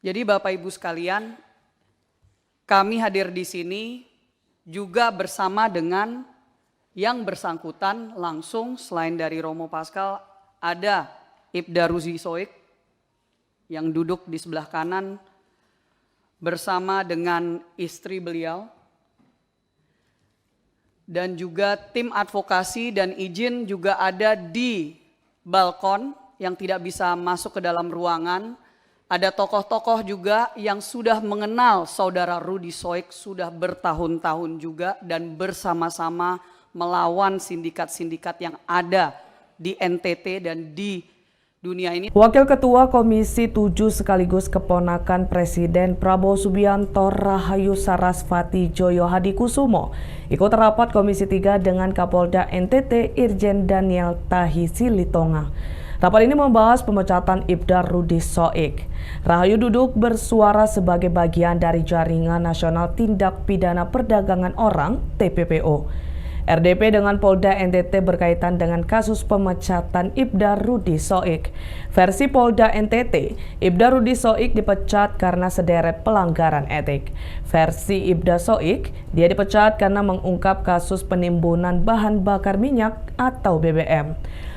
Jadi Bapak Ibu sekalian, kami hadir di sini juga bersama dengan yang bersangkutan langsung selain dari Romo Pascal ada Ibda Rudy Soik yang duduk di sebelah kanan bersama dengan istri beliau dan juga tim advokasi dan izin juga ada di balkon yang tidak bisa masuk ke dalam ruangan. Ada tokoh-tokoh juga yang sudah mengenal saudara Rudy Soik sudah bertahun-tahun juga dan bersama-sama melawan sindikat-sindikat yang ada di NTT dan di dunia ini. Wakil Ketua Komisi 7 sekaligus keponakan Presiden Prabowo Subianto Rahayu Sarasvati Djoyo Hadikusumo ikut rapat Komisi 3 dengan Kapolda NTT Irjen Daniel Tahi Silitonga. Rapat ini membahas pemecatan Ibda Rudy Soik. Rahayu duduk bersuara sebagai bagian dari Jaringan Nasional Tindak Pidana Perdagangan Orang (TPPO). RDP dengan Polda NTT berkaitan dengan kasus pemecatan Ibda Rudy Soik. Versi Polda NTT, Ibda Rudy Soik dipecat karena sederet pelanggaran etik. Versi Ibda Soik, dia dipecat karena mengungkap kasus penimbunan bahan bakar minyak atau BBM.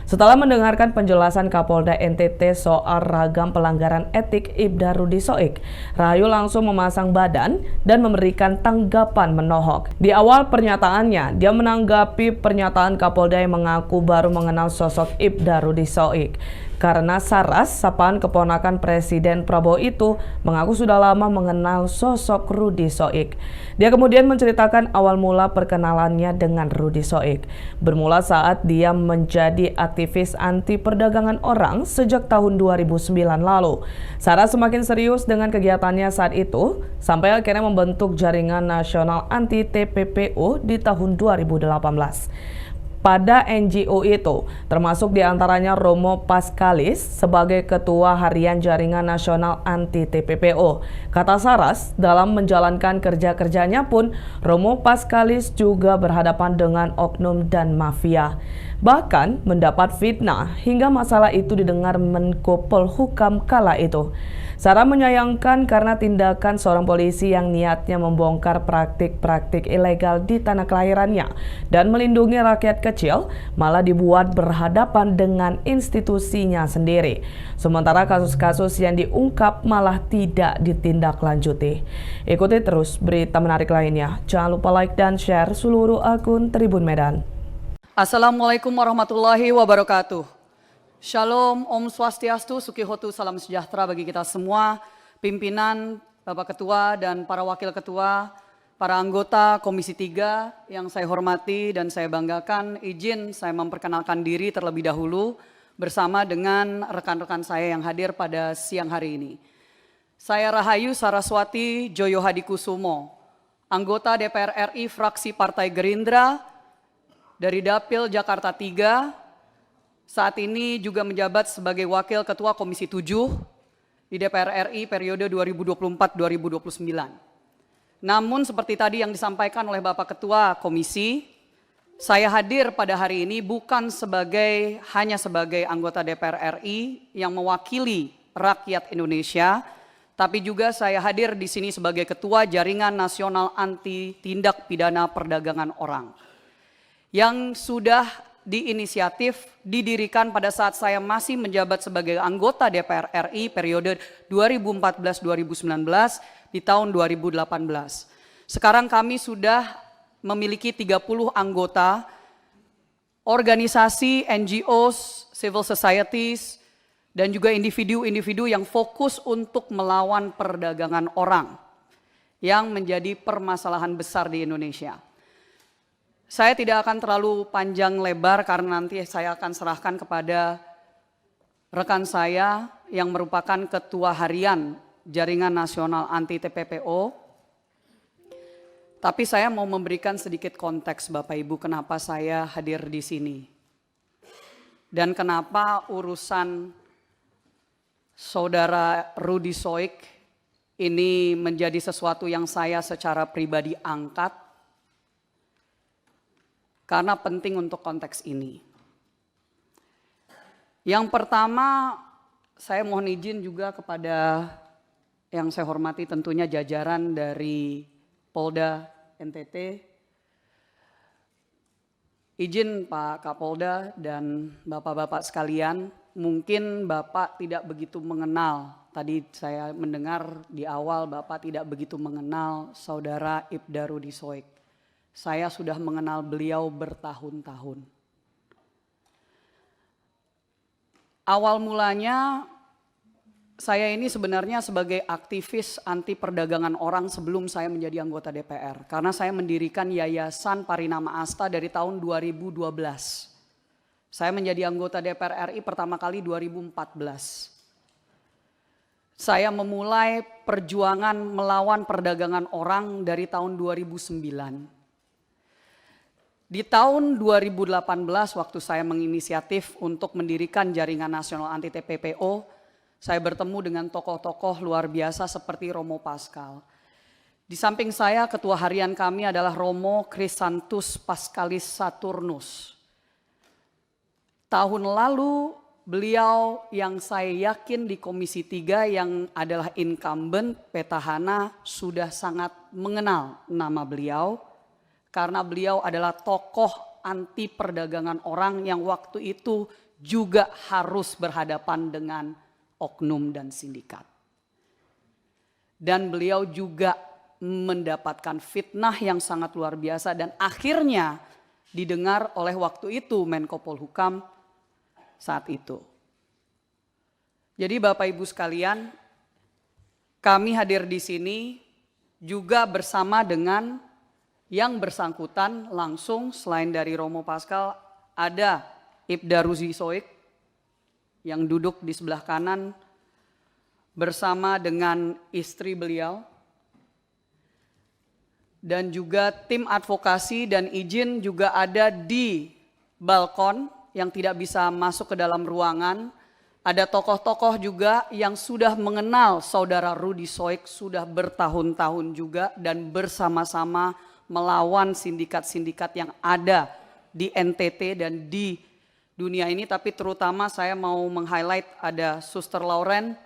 Setelah mendengarkan penjelasan Kapolda NTT soal ragam pelanggaran etik Ibda Rudy Soik, Rahayu langsung memasang badan dan memberikan tanggapan menohok. Di awal pernyataannya, dia menanggapi pernyataan Kapolda yang mengaku baru mengenal sosok Ibda Rudy Soik. Karena Saras, sapaan keponakan Presiden Prabowo itu, mengaku sudah lama mengenal sosok Rudy Soik. Dia kemudian menceritakan awal mula perkenalannya dengan Rudy Soik. Bermula saat dia menjadi aktivis anti perdagangan orang sejak tahun 2009 lalu. Saras semakin serius dengan kegiatannya saat itu, sampai akhirnya membentuk Jaringan Nasional Anti TPPO di tahun 2018. Pada NGO itu, termasuk diantaranya Romo Pascalis sebagai Ketua Harian Jaringan Nasional Anti TPPO. Kata Saras, dalam menjalankan kerja-kerjanya pun, Romo Pascalis juga berhadapan dengan oknum dan mafia. Bahkan mendapat fitnah hingga masalah itu didengar Menko Polhukam kala itu. Sarah menyayangkan karena tindakan seorang polisi yang niatnya membongkar praktik-praktik ilegal di tanah kelahirannya dan melindungi rakyat kecil malah dibuat berhadapan dengan institusinya sendiri. Sementara kasus-kasus yang diungkap malah tidak ditindaklanjuti. Ikuti terus berita menarik lainnya. Jangan lupa like dan share seluruh akun Tribun Medan. Assalamualaikum warahmatullahi wabarakatuh. Shalom, Om Swastiastu, Sukihotu, salam sejahtera bagi kita semua, pimpinan, Bapak Ketua dan para Wakil Ketua, para anggota Komisi 3 yang saya hormati dan saya banggakan. Izin saya memperkenalkan diri terlebih dahulu bersama dengan rekan-rekan saya yang hadir pada siang hari ini. Saya Rahayu Sarasvati Djoyo Hadikusumo, anggota DPR RI fraksi Partai Gerindra dari Dapil Jakarta 3, saat ini juga menjabat sebagai Wakil Ketua Komisi 7 di DPR RI periode 2024-2029. Namun seperti tadi yang disampaikan oleh Bapak Ketua Komisi, saya hadir pada hari ini bukan hanya sebagai anggota DPR RI yang mewakili rakyat Indonesia, tapi juga saya hadir di sini sebagai Ketua Jaringan Nasional Anti Tindak Pidana Perdagangan Orang yang sudah diinisiatif didirikan pada saat saya masih menjabat sebagai anggota DPR RI periode 2014-2019 di tahun 2018. Sekarang kami sudah memiliki 30 anggota organisasi, NGOs, civil societies, dan juga individu-individu yang fokus untuk melawan perdagangan orang yang menjadi permasalahan besar di Indonesia. Saya tidak akan terlalu panjang lebar karena nanti saya akan serahkan kepada rekan saya yang merupakan Ketua Harian Jaringan Nasional Anti TPPO. Tapi saya mau memberikan sedikit konteks Bapak Ibu kenapa saya hadir di sini. Dan kenapa urusan saudara Rudy Soik ini menjadi sesuatu yang saya secara pribadi angkat. Karena penting untuk konteks ini. Yang pertama, saya mohon izin juga kepada yang saya hormati tentunya jajaran dari Polda NTT, izin Pak Kapolda dan Bapak-Bapak sekalian, mungkin Bapak tidak begitu mengenal, tadi saya mendengar di awal Bapak tidak begitu mengenal Saudara Ibda Rudi Soik. Saya sudah mengenal beliau bertahun-tahun. Awal mulanya saya ini sebenarnya sebagai aktivis anti perdagangan orang sebelum saya menjadi anggota DPR. Karena saya mendirikan Yayasan Parinama Asta dari tahun 2012. Saya menjadi anggota DPR RI pertama kali 2014. Saya memulai perjuangan melawan perdagangan orang dari tahun 2009. Di tahun 2018 waktu saya menginisiatif untuk mendirikan Jaringan Nasional Anti TPPO, saya bertemu dengan tokoh-tokoh luar biasa seperti Romo Pascal. Di samping saya ketua harian kami adalah Romo Krisantus Pascalis Saturnus. Tahun lalu beliau yang saya yakin di Komisi 3 yang adalah incumbent petahana sudah sangat mengenal nama beliau. Karena beliau adalah tokoh anti perdagangan orang yang waktu itu juga harus berhadapan dengan oknum dan sindikat. Dan beliau juga mendapatkan fitnah yang sangat luar biasa dan akhirnya didengar oleh waktu itu Menko Polhukam saat itu. Jadi Bapak Ibu sekalian, kami hadir di sini juga bersama dengan yang bersangkutan langsung selain dari Romo Pascal ada Ibda Rudi Soik yang duduk di sebelah kanan bersama dengan istri beliau dan juga tim advokasi dan izin juga ada di balkon yang tidak bisa masuk ke dalam ruangan. Ada tokoh-tokoh juga yang sudah mengenal Saudara Rudi Soik sudah bertahun-tahun juga dan bersama-sama melawan sindikat-sindikat yang ada di NTT dan di dunia ini. Tapi terutama saya mau meng-highlight ada Suster Lauren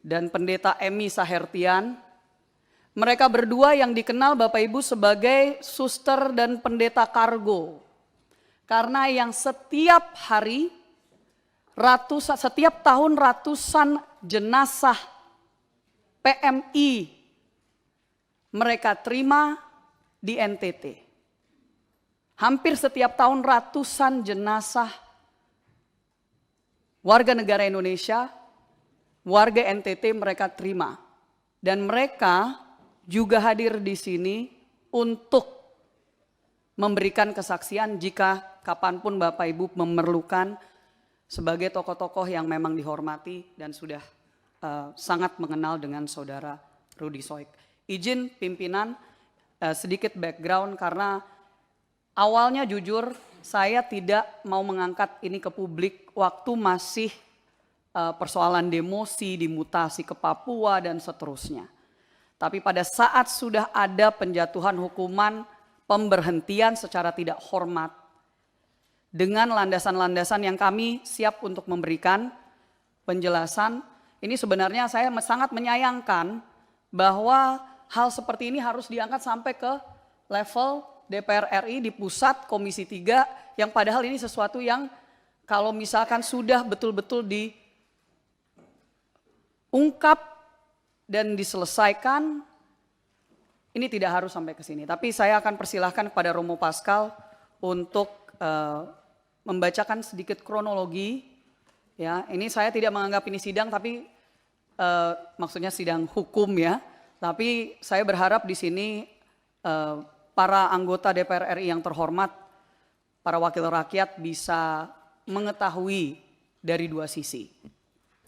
dan Pendeta Emi Sahertian. Mereka berdua yang dikenal Bapak Ibu sebagai suster dan pendeta kargo. Karena yang setiap hari, setiap tahun ratusan jenazah PMI mereka terima di NTT. Hampir setiap tahun ratusan jenazah warga negara Indonesia, warga NTT mereka terima. Dan mereka juga hadir di sini untuk memberikan kesaksian jika kapanpun Bapak Ibu memerlukan sebagai tokoh-tokoh yang memang dihormati dan sudah sangat mengenal dengan Saudara Rudi Soik. Izin pimpinan sedikit background karena awalnya jujur saya tidak mau mengangkat ini ke publik waktu masih persoalan demosi, dimutasi ke Papua dan seterusnya. Tapi pada saat sudah ada penjatuhan hukuman pemberhentian secara tidak hormat dengan landasan-landasan yang kami siap untuk memberikan penjelasan, ini sebenarnya saya sangat menyayangkan bahwa hal seperti ini harus diangkat sampai ke level DPR RI di pusat Komisi 3 yang padahal ini sesuatu yang kalau misalkan sudah betul-betul diungkap dan diselesaikan, ini tidak harus sampai ke sini. Tapi saya akan persilahkan kepada Romo Pascal untuk membacakan sedikit kronologi. Ya, ini saya tidak menganggap ini sidang, tapi maksudnya sidang hukum ya. Tapi saya berharap di sini para anggota DPR RI yang terhormat, para wakil rakyat bisa mengetahui dari dua sisi.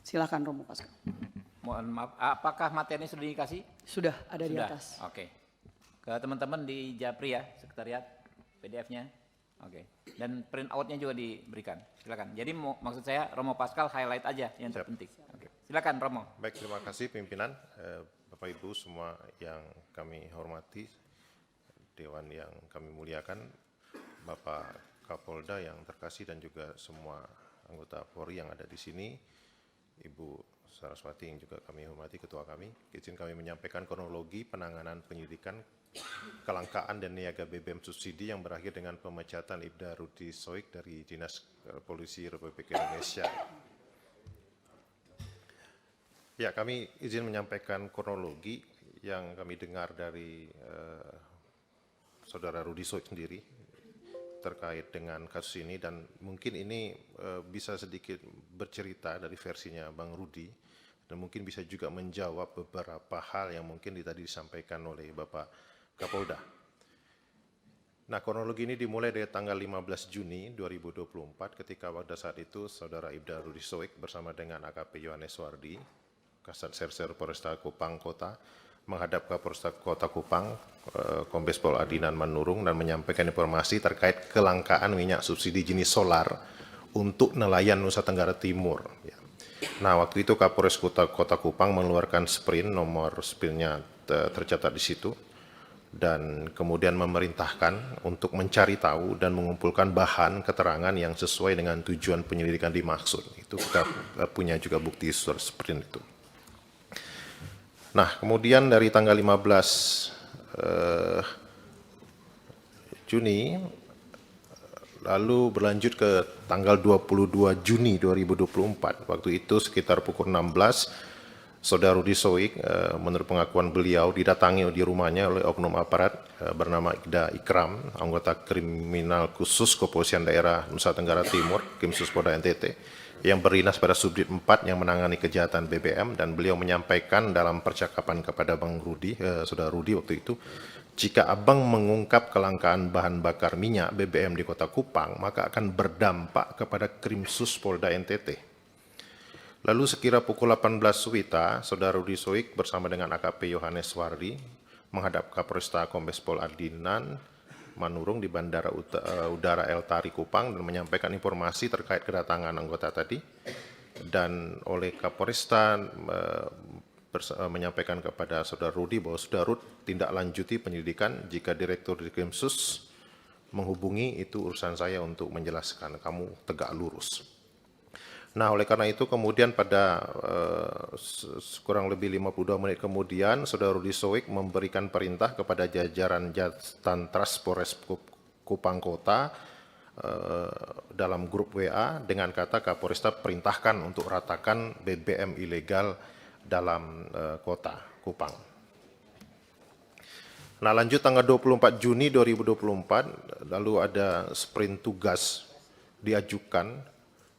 Silakan Romo Pascal. Mohon maaf, apakah materi sudah dikasih? Sudah ada di atas. Oke. Ke teman-teman di Japri ya, sekretariat, PDF-nya. Oke. Dan print out-nya juga diberikan. Silakan. Jadi maksud saya Romo Pascal highlight aja yang terpenting. Oke. Silakan Romo. Baik, terima kasih pimpinan, Bapak Ibu semua yang kami hormati, Dewan yang kami muliakan, Bapak Kapolda yang terkasih dan juga semua anggota Polri yang ada di sini, Ibu Saraswati yang juga kami hormati, ketua kami, izin kami menyampaikan kronologi penanganan penyelidikan kelangkaan dan niaga BBM subsidi yang berakhir dengan pemecatan Ibda Rudi Soik dari Dinas Polisi Republik Indonesia. Ya, kami izin menyampaikan kronologi yang kami dengar dari Saudara Rudi Soik sendiri terkait dengan kasus ini, dan mungkin ini bisa sedikit bercerita dari versinya Bang Rudi, dan mungkin bisa juga menjawab beberapa hal yang mungkin tadi disampaikan oleh Bapak Kapolda. Nah, kronologi ini dimulai dari tanggal 15 Juni 2024 ketika pada saat itu Saudara Ibda Rudi Soik bersama dengan AKP Yohanes Wardi, Kasat Serser Polresta Kupang Kota, menghadap Kapolresta Kota Kupang, Kombes Pol Adinan Manurung, dan menyampaikan informasi terkait kelangkaan minyak subsidi jenis solar untuk nelayan Nusa Tenggara Timur. Nah, waktu itu Kapolres Kota Kupang mengeluarkan sprint, nomor sprintnya tercatat di situ, dan kemudian memerintahkan untuk mencari tahu dan mengumpulkan bahan keterangan yang sesuai dengan tujuan penyelidikan dimaksud. Itu kita punya juga bukti surat sprint itu. Nah, kemudian dari tanggal 15 Juni, lalu berlanjut ke tanggal 22 Juni 2024. Waktu itu sekitar pukul 16, Saudara Rudi Soik, menurut pengakuan beliau, didatangi di rumahnya oleh oknum aparat bernama Ida Ikram, anggota kriminal khusus Kepolisian Daerah Nusa Tenggara Timur, Krimsus Polda NTT, yang berdinas pada Subdit 4 yang menangani kejahatan BBM, dan beliau menyampaikan dalam percakapan kepada Bang Rudi, Saudara Rudi waktu itu, jika Abang mengungkap kelangkaan bahan bakar minyak BBM di Kota Kupang, maka akan berdampak kepada Krimsus Polda NTT. Lalu sekira pukul 18 WITA, Saudara Rudi Soik bersama dengan AKP Yohanes Wardi menghadap Kapolresta Kombes Pol Adinan Manurung di Bandara Udara El Tari Kupang dan menyampaikan informasi terkait kedatangan anggota tadi, dan oleh Kapolresta menyampaikan kepada Saudara Rudi bahwa Saudara Rudi tindak lanjuti penyelidikan, jika Direktur di Krimsus menghubungi, itu urusan saya untuk menjelaskan, kamu tegak lurus. Nah, oleh karena itu kemudian pada kurang lebih 52 menit kemudian, Saudara Rudi Soik memberikan perintah kepada jajaran Jatantras Polres Kupang Kota dalam grup WA dengan kata, Kapolresta perintahkan untuk ratakan BBM ilegal dalam kota Kupang. Nah, lanjut tanggal 24 Juni 2024, lalu ada sprint tugas diajukan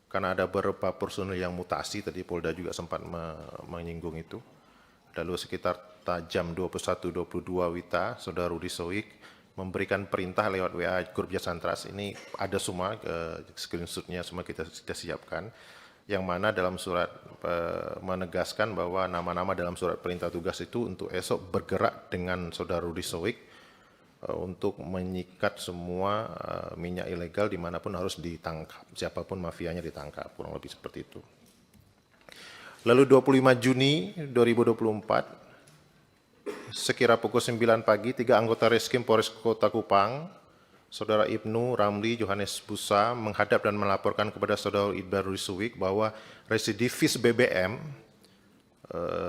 karena ada beberapa personel yang mutasi, tadi Polda juga sempat menyinggung itu. Lalu sekitar jam 21.22 WITA, Saudara Rudi Soik memberikan perintah lewat WA grup Jatantras. Ini ada semua, screenshotnya semua kita siapkan, yang mana dalam surat menegaskan bahwa nama-nama dalam surat perintah tugas itu untuk esok bergerak dengan Saudara Rudi Soik untuk menyikat semua minyak ilegal dimanapun harus ditangkap, siapapun mafianya ditangkap, kurang lebih seperti itu. Lalu 25 Juni 2024, sekira pukul 9 pagi, 3 anggota Reskrim Polres Kota Kupang, Saudara Ibnu, Ramli, Yohanes Busa, menghadap dan melaporkan kepada Saudara Ibda Rudi Soik bahwa residivis BBM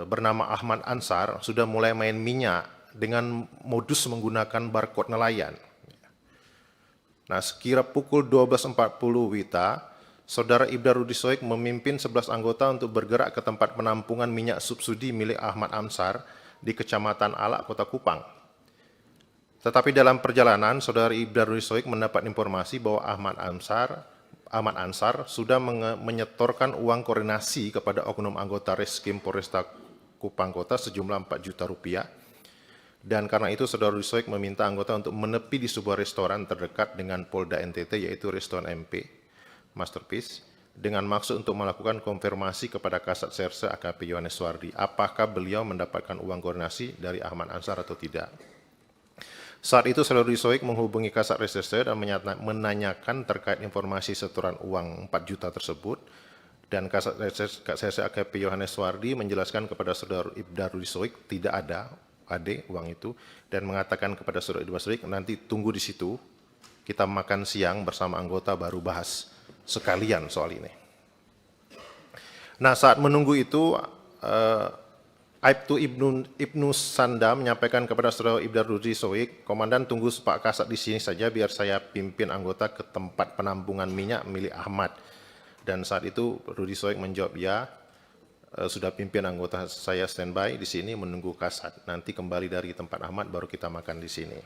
bernama Ahmad Ansar sudah mulai main minyak dengan modus menggunakan barcode nelayan. Nah, sekira pukul 12.40 WITA, Saudara Ibda Rudi Soik memimpin 11 anggota untuk bergerak ke tempat penampungan minyak subsidi milik Ahmad Ansar di Kecamatan Alak, Kota Kupang. Tetapi dalam perjalanan, Saudara Ibda Rudi Soik mendapat informasi bahwa Ahmad Ansar sudah menyetorkan uang koordinasi kepada oknum anggota Reskrim Polresta Kupang Kota sejumlah 4 juta rupiah. Dan karena itu Saudara Rudi Soik meminta anggota untuk menepi di sebuah restoran terdekat dengan Polda NTT, yaitu restoran MP Masterpiece, dengan maksud untuk melakukan konfirmasi kepada Kasat Serse AKP Yohanes Wardi apakah beliau mendapatkan uang koordinasi dari Ahmad Ansar atau tidak. Saat itu Saudara Rudi Soik menghubungi Kasat Reserse dan menanyakan terkait informasi setoran uang 4 juta tersebut, dan Kasat Serse AKP Yohanes Wardi menjelaskan kepada Saudara Ibda Rudi Soik tidak ada uang itu, dan mengatakan kepada Saudara Ibda Rudi Soik, nanti tunggu di situ, kita makan siang bersama anggota baru bahas sekalian soal ini. Nah, saat menunggu itu, Aibtu Ibnu Sanda menyampaikan kepada Saudara Ibda Rudi Soik, Komandan tunggu Pak Kasat di sini saja biar saya pimpin anggota ke tempat penampungan minyak milik Ahmad. Dan saat itu Rudi Soik menjawab, ya, sudah pimpin anggota saya standby di sini menunggu Kasat. Nanti kembali dari tempat Ahmad baru kita makan di sini.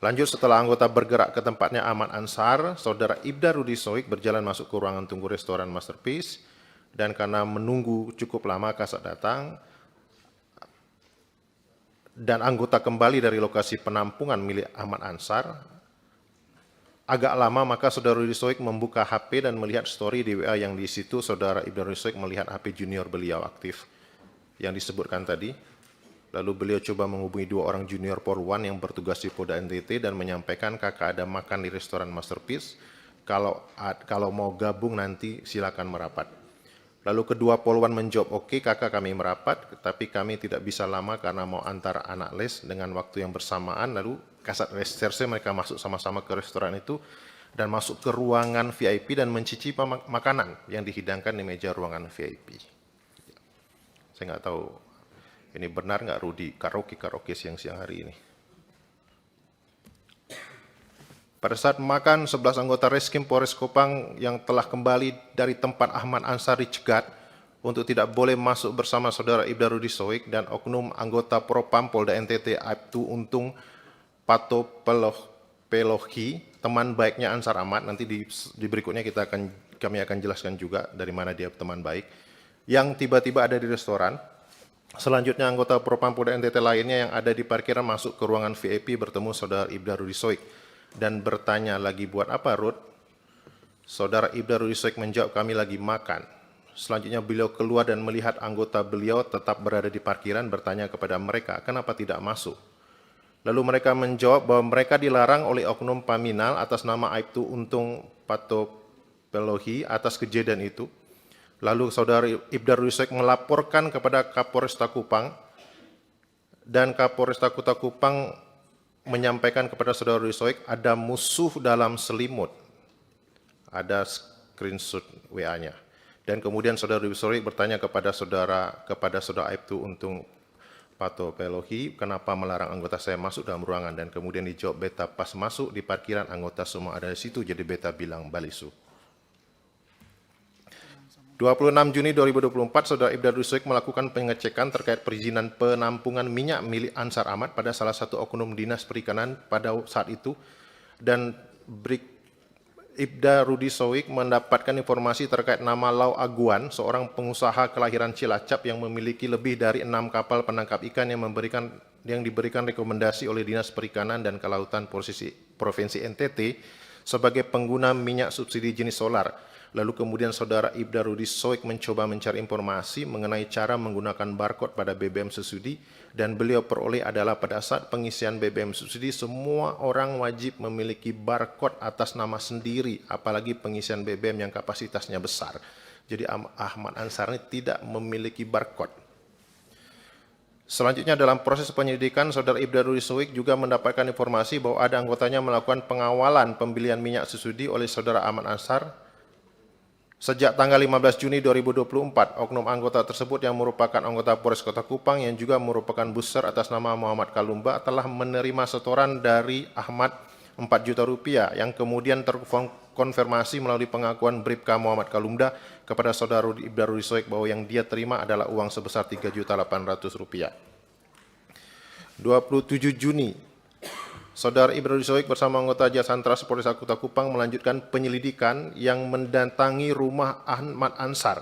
Lanjut, setelah anggota bergerak ke tempatnya Ahmad Ansar, Saudara Ibda Rudi Soik berjalan masuk ke ruangan tunggu restoran Masterpiece. Dan karena menunggu cukup lama Kasat datang, dan anggota kembali dari lokasi penampungan milik Ahmad Ansar, agak lama maka Saudara Rudi Soik membuka HP dan melihat story di WA yang di situ Saudara Ibda Rudi Soik melihat HP junior beliau aktif yang disebutkan tadi. Lalu beliau coba menghubungi 2 orang junior Polwan yang bertugas di Polda NTT dan menyampaikan kakak ada makan di restoran Masterpiece, kalau mau gabung nanti silakan merapat. Lalu kedua Polwan menjawab, oke kakak kami merapat, tapi kami tidak bisa lama karena mau antar anak les dengan waktu yang bersamaan. Lalu Kasat Reserse mereka masuk sama-sama ke restoran itu dan masuk ke ruangan VIP dan mencicipi makanan yang dihidangkan di meja ruangan VIP. Saya nggak tahu ini benar nggak Rudi karaoke siang-siang hari ini. Pada saat makan, 11 anggota Reskrim Polres Kupang yang telah kembali dari tempat Ahmad Ansar dicegat untuk tidak boleh masuk bersama Saudara Ibda Rudi Soik dan oknum anggota Propam Polda NTT Aibtu Untung Pato Pelohi, teman baiknya Ansar Ahmad. Nanti di berikutnya kami akan jelaskan juga dari mana dia teman baik, yang tiba-tiba ada di restoran. Selanjutnya anggota Propam Polda NTT lainnya yang ada di parkiran masuk ke ruangan VIP bertemu Saudara Ibda Rudi Soik dan bertanya, lagi buat apa Rud? Saudara Ibda Rudi Soik menjawab, kami lagi makan. Selanjutnya beliau keluar dan melihat anggota beliau tetap berada di parkiran, bertanya kepada mereka, kenapa tidak masuk? Lalu mereka menjawab bahwa mereka dilarang oleh oknum Paminal atas nama Aibtu Untung Pato Pelohi atas kejadian itu. Lalu Saudara Ibda Rudi Soik melaporkan kepada Kapolresta Kupang, dan Kapolresta Kota Kupang menyampaikan kepada Saudara Rudi Soik ada musuh dalam selimut. Ada screenshot WA-nya. Dan kemudian Saudara Rudi Soik bertanya kepada Saudara Aibtu Untung Pato Pelohi, kenapa melarang anggota saya masuk dalam ruangan? Dan kemudian dijawab, beta pas masuk di parkiran anggota semua ada di situ, jadi beta bilang balisu. 26 Juni 2024, Saudara Ibda Rudi Soik melakukan pengecekan terkait perizinan penampungan minyak milik Ansar Ahmad pada salah satu oknum dinas perikanan pada saat itu, dan Ibda Rudi Soik mendapatkan informasi terkait nama Lau Aguan, seorang pengusaha kelahiran Cilacap yang memiliki lebih dari 6 kapal penangkap ikan yang diberikan rekomendasi oleh Dinas Perikanan dan Kelautan Provinsi NTT sebagai pengguna minyak subsidi jenis solar. Lalu kemudian Saudara Ibda Rudi Soik mencoba mencari informasi mengenai cara menggunakan barcode pada BBM subsidi, dan beliau peroleh adalah pada saat pengisian BBM subsidi semua orang wajib memiliki barcode atas nama sendiri, apalagi pengisian BBM yang kapasitasnya besar. Jadi Ahmad Ansar ini tidak memiliki barcode. Selanjutnya dalam proses penyelidikan, Saudara Ibda Rudi Soik juga mendapatkan informasi bahwa ada anggotanya melakukan pengawalan pembelian minyak subsidi oleh Saudara Ahmad Ansar. Sejak tanggal 15 Juni 2024, oknum anggota tersebut yang merupakan anggota Polres Kota Kupang yang juga merupakan booster atas nama Muhammad Kalumba telah menerima setoran dari Ahmad 4 juta rupiah yang kemudian terkonfirmasi melalui pengakuan Bribka Muhammad Kalumba kepada Saudara Ibda Rudi Soik bahwa yang dia terima adalah uang sebesar 3.800.000 rupiah. 27 Juni, Saudara Ibda Rudi Soik bersama anggota Jasantras Polres Kota Kupang melanjutkan penyelidikan yang mendatangi rumah Ahmad Ansar.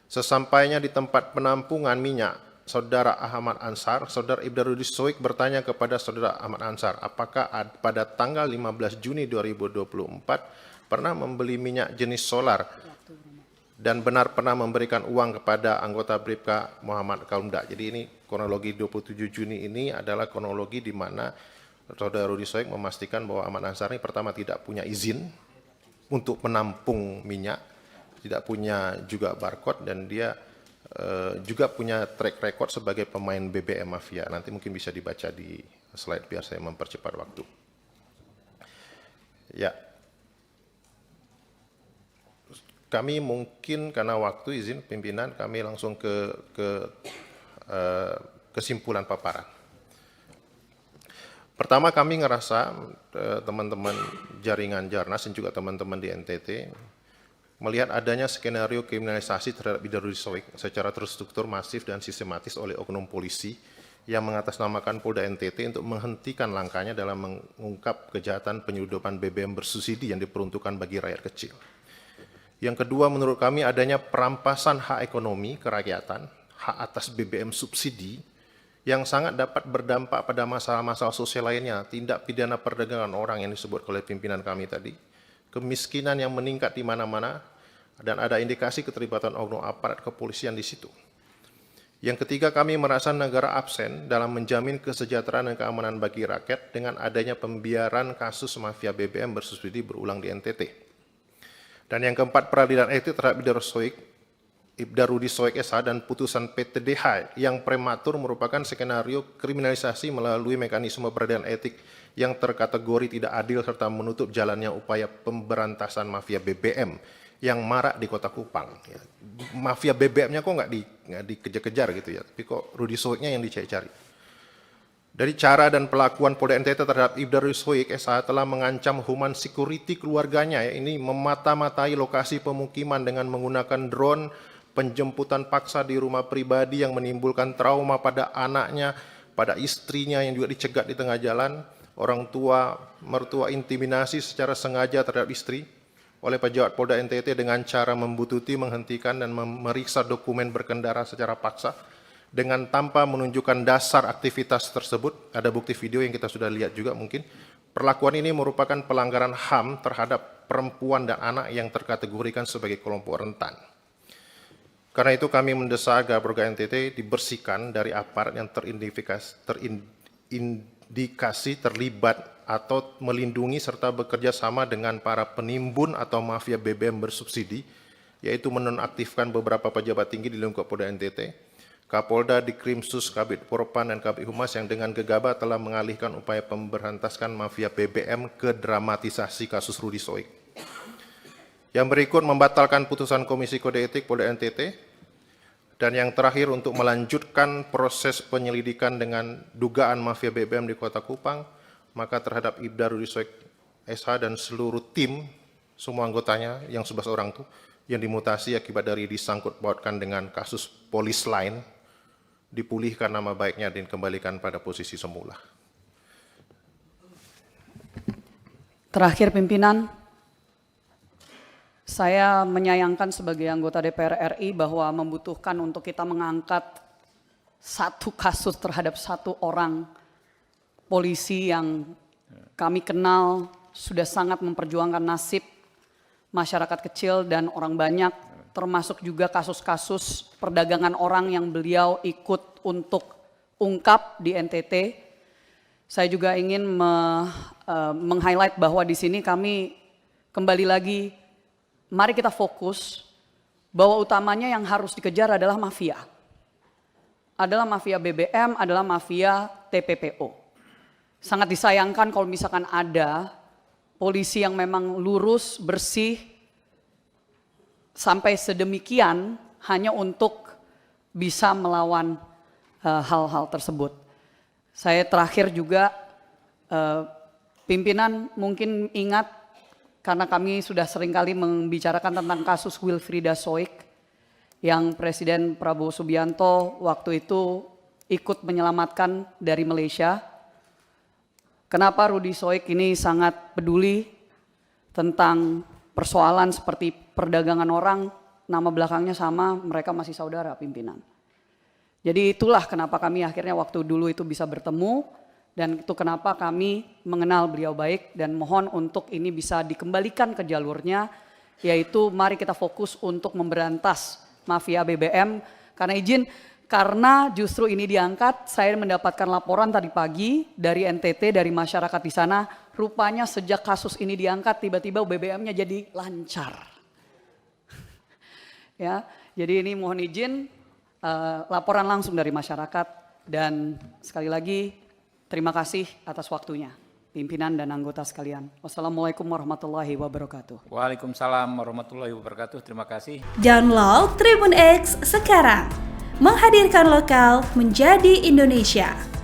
Sesampainya di tempat penampungan minyak Saudara Ahmad Ansar, Saudara Ibda Rudi Soik bertanya kepada Saudara Ahmad Ansar, apakah pada tanggal 15 Juni 2024 pernah membeli minyak jenis solar dan benar pernah memberikan uang kepada anggota Bribka Muhammad Kalumda. Jadi ini kronologi 27 Juni ini adalah kronologi di mana Saudara Rudi Soik memastikan bahwa Ahmad Ansar ini pertama tidak punya izin untuk menampung minyak, tidak punya juga barcode, dan dia juga punya track record sebagai pemain BBM mafia. Nanti mungkin bisa dibaca di slide biar saya mempercepat waktu. Ya. kami mungkin karena waktu izin pimpinan kami langsung ke kesimpulan paparan. Pertama kami ngerasa teman-teman jaringan Jarnas dan juga teman-teman di NTT melihat adanya skenario kriminalisasi terhadap Ida Rudi Soik secara terstruktur, masif dan sistematis oleh oknum polisi yang mengatasnamakan Polda NTT untuk menghentikan langkahnya dalam mengungkap kejahatan penyelundupan BBM bersubsidi yang diperuntukkan bagi rakyat kecil. Yang kedua, menurut kami adanya perampasan hak ekonomi kerakyatan, hak atas BBM subsidi, yang sangat dapat berdampak pada masalah-masalah sosial lainnya, tindak pidana perdagangan orang yang disebut oleh pimpinan kami tadi, kemiskinan yang meningkat di mana-mana, dan ada indikasi keterlibatan oknum aparat kepolisian di situ. Yang ketiga, kami merasa negara absen dalam menjamin kesejahteraan dan keamanan bagi rakyat dengan adanya pembiaran kasus mafia BBM bersubsidi berulang di NTT. Dan yang keempat, peradilan etik terhadap Ibda Rudi Soik SH dan putusan PTDH yang prematur merupakan skenario kriminalisasi melalui mekanisme peradilan etik yang terkategori tidak adil serta menutup jalannya upaya pemberantasan mafia BBM yang marak di Kota Kupang. Ya, mafia BBM-nya kok nggak dikejar-kejar gitu ya, tapi kok Rudi Soiknya yang dicari-cari. Dari cara dan pelakuan Polda NTT terhadap Ibda Rudi Soik SH telah mengancam human security keluarganya, ya, ini memata-matai lokasi pemukiman dengan menggunakan drone, penjemputan paksa di rumah pribadi yang menimbulkan trauma pada anaknya, pada istrinya yang juga dicegat di tengah jalan, orang tua, mertua intimidasi secara sengaja terhadap istri oleh pejabat Polda NTT dengan cara membututi, menghentikan dan memeriksa dokumen berkendara secara paksa dengan tanpa menunjukkan dasar aktivitas tersebut. Ada bukti video yang kita sudah lihat juga mungkin. Perlakuan ini merupakan pelanggaran HAM terhadap perempuan dan anak yang terkategorikan sebagai kelompok rentan. Karena itu kami mendesak agar Polda NTT dibersihkan dari aparat yang terindikasi terlibat atau melindungi serta bekerja sama dengan para penimbun atau mafia BBM bersubsidi, yaitu menonaktifkan beberapa pejabat tinggi di lingkup Polda NTT, Kapolda, Dikrimsus, Kabid Propam, dan Kabid Humas yang dengan gegabah telah mengalihkan upaya pemberantasan mafia BBM ke dramatisasi kasus Rudi Soik. Yang berikut, membatalkan putusan Komisi Kode Etik Polda NTT, dan yang terakhir untuk melanjutkan proses penyelidikan dengan dugaan mafia BBM di Kota Kupang, maka terhadap Ibda Rudi Soik SH dan seluruh tim, semua anggotanya yang 11 orang itu, yang dimutasi akibat dari disangkut pautkan dengan kasus polis lain, dipulihkan nama baiknya dan dikembalikan pada posisi semula. Terakhir pimpinan, saya menyayangkan sebagai anggota DPR RI bahwa membutuhkan untuk kita mengangkat satu kasus terhadap satu orang polisi yang kami kenal sudah sangat memperjuangkan nasib masyarakat kecil dan orang banyak, termasuk juga kasus-kasus perdagangan orang yang beliau ikut untuk ungkap di NTT. Saya juga ingin meng-highlight bahwa di sini kami kembali lagi, mari kita fokus bahwa utamanya yang harus dikejar adalah mafia. Adalah mafia BBM, adalah mafia TPPO. Sangat disayangkan kalau misalkan ada polisi yang memang lurus, bersih, sampai sedemikian hanya untuk bisa melawan hal-hal tersebut. Saya terakhir juga, pimpinan mungkin ingat, karena kami sudah seringkali membicarakan tentang kasus Wilfrida Soik, yang Presiden Prabowo Subianto waktu itu ikut menyelamatkan dari Malaysia. Kenapa Rudi Soik ini sangat peduli tentang persoalan seperti perdagangan orang, nama belakangnya sama, mereka masih saudara pimpinan. Jadi itulah kenapa kami akhirnya waktu dulu itu bisa bertemu, dan itu kenapa kami mengenal beliau baik, dan mohon untuk ini bisa dikembalikan ke jalurnya, yaitu mari kita fokus untuk memberantas mafia BBM. Karena justru ini diangkat, saya mendapatkan laporan tadi pagi dari NTT, dari masyarakat di sana, rupanya sejak kasus ini diangkat tiba-tiba BBM-nya jadi lancar. Ya, jadi ini mohon izin laporan langsung dari masyarakat, dan sekali lagi terima kasih atas waktunya. pimpinan dan anggota sekalian. Wassalamualaikum warahmatullahi wabarakatuh. Waalaikumsalam warahmatullahi wabarakatuh. Terima kasih. Download Tribun X sekarang. Menghadirkan lokal menjadi Indonesia.